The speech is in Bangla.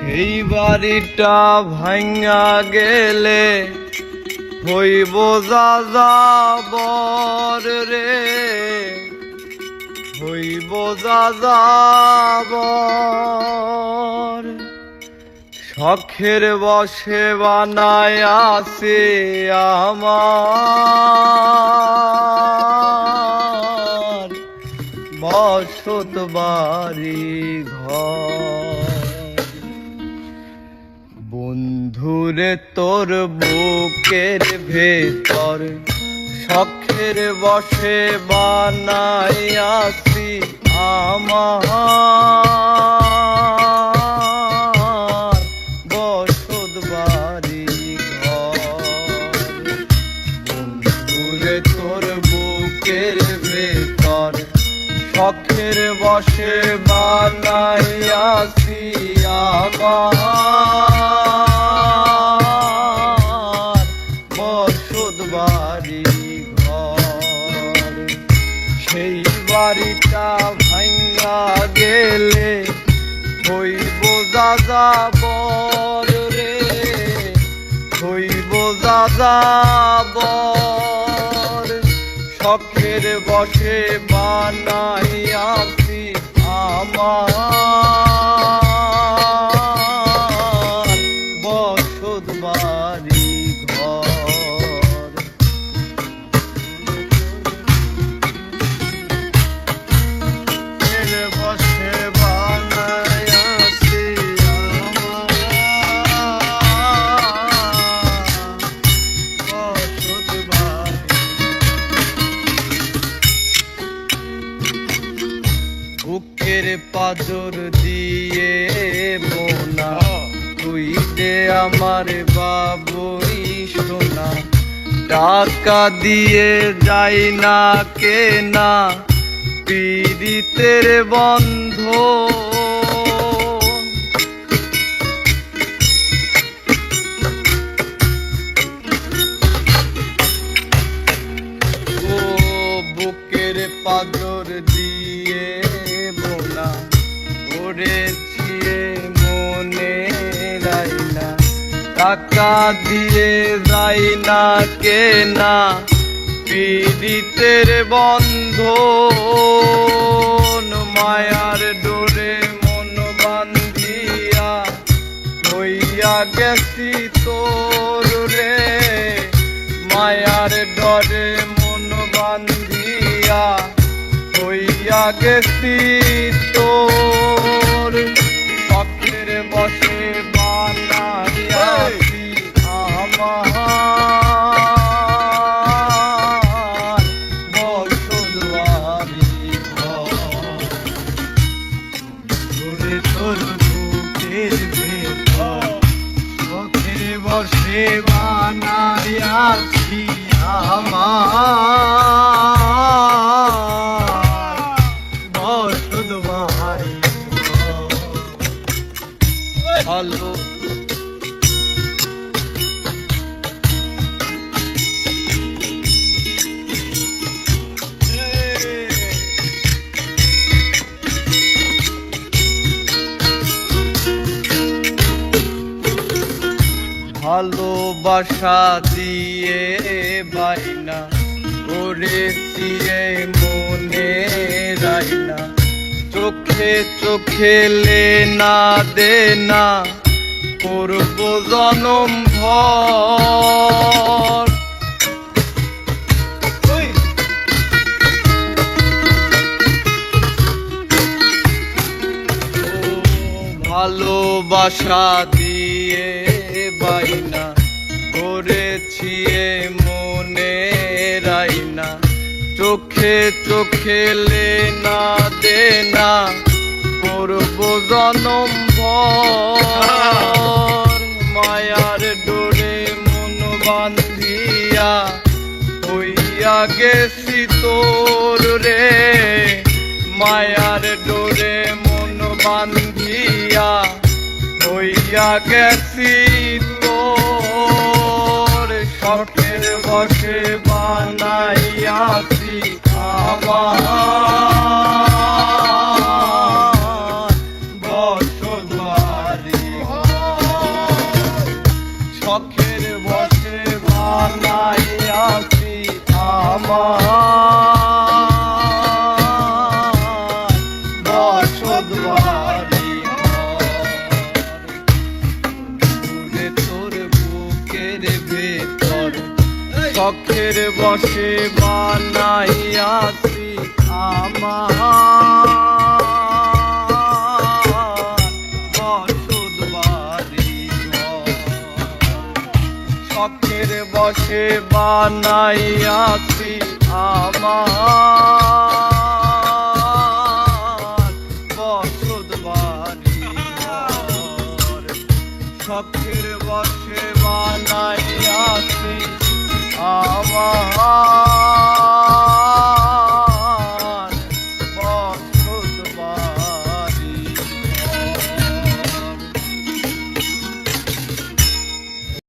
সেই বাড়িটা ভাঙা গেলে হইব যাযাবর রে, হইব যাযাবর। শখের বশে বানায় আছে আমার বসত বাড়ি ঘর। বন্ধুরে তোর বুকের ভেতর শখের বশে বানাই আছি আমার বসত বাড়ি ঘর। বন্ধুরে তোর বুকের ভেতর শখের বশে বানাই আছি আমার বসত বাড়ি ঘর। সেই বাড়িটা ভাঙা গেলে হইব যাযাবর রে, হইব যাযাবর। শখের বশে বানাই আছি আমার বসত বাড়ি ঘর। বসে বানাই আছি আমার বসত বাড়ি। বুকের পাজর দিয়ে বোনা তুই দে আমার বাবুই সোনা। টাকা দিয়ে যাই না কেনা পীড়িতের বন্ধন। ও বুকের পাজর দিয়ে বোনা করেছি মনে রাইনা। টাকা দিয়ে যাই না কেনা পীড়িতের বন্ধন। মায়ার ডোরে মন বান্ধিয়া হইয়া গেছি তোর রে, মায়ার ডরে মন বান্ধিয়া হইয়া গেছি তোর। শখের বশে বানাইয়াছি আমার বসত বাড়ি ঘর। তোর বুকের ভেতর শখের বশে বানাইয়াছি আমার বসত বাড়ি ঘর। ভালো ভালোবাসা দিয়ে বাইনা করেছি মনে রাইনা। চোখে চোখে লেনা দেনা করব জনম ভর। ভালোবাসা দিয়ে বাইনা করেছি মনে রাইনা। চোখে চোখে লেনা দেনা করব জনম ভর। মায়ার ডোরে মন বান্ধিয়া হইয়া গেছি তোর রে, মায়ার ডোরে মন বান্ধিয়া হইয়া গেছি তোর। শখের বশে বানাইয়াছি আমার বসত বাড়ি ঘর। শখের বসে বানাইয়াছি আমার বসত বাড়ি দূরে তোর বুকের ভেতর শখের বসে বানাইয়াছি আমার বসত বাড়ি শখের বসে বানাইয়াছি আমার বসত বাড়ি শখের বসে বানাইয়াছি আমার